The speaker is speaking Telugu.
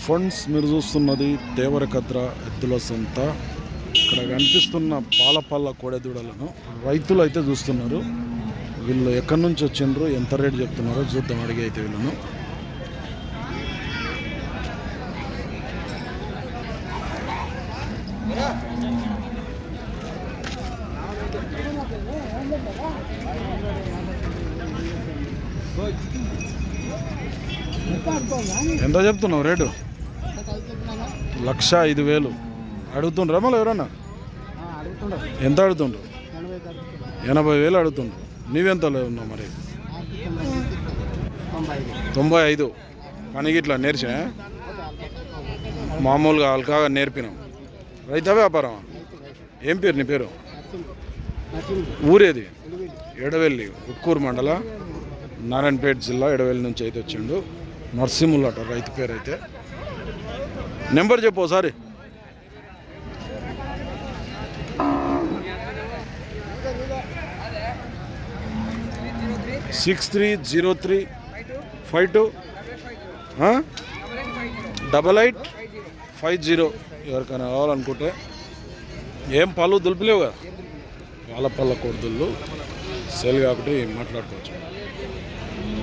ఫండ్స్ మీరు చూస్తున్నది దేవరకద్ర ఎద్దుల సంత. ఇక్కడ కనిపిస్తున్న పాలపల్ల కోడెదూడలను రైతులు అయితే చూస్తున్నారు. వీళ్ళు ఎక్కడి నుంచి వచ్చిండ్రు, ఎంత రేటు చెప్తున్నారో చూద్దాం, అడిగి అయితే వీళ్ళను. ఎంత చెప్తున్నావు రేటు? 1,05,000 అడుగుతుండ్రా మళ్ళీ ఎవరన్నా? ఎంత అడుగుతుండ్రు? 80,000 అడుగుతుండ్రు. నీవెంత ఉన్నావు మరి? 95. పనికి ఇట్లా నేర్చా మామూలుగా అల్కాగా నేర్పినాం. రైతా వ్యాపారం? ఏం పేరు నీ పేరు? ఊరేది? ఎడవెల్లి, ఉట్కూరు మండల, నారాయణపేట జిల్లా, ఎడవెల్లి నుంచి అయితే వచ్చిండు. నర్సింహులు అట రైతు పేరు అయితే. నెంబర్ చెప్పు ఒకసారి. 6303528850. ఎవరికైనా కావాలనుకుంటే. ఏం పళ్ళు దులిపిలేవు కదా, పాలపల్ల కొడుదుళ్ళు సేల్ కాబట్టి మాట్లాడుకోవచ్చు.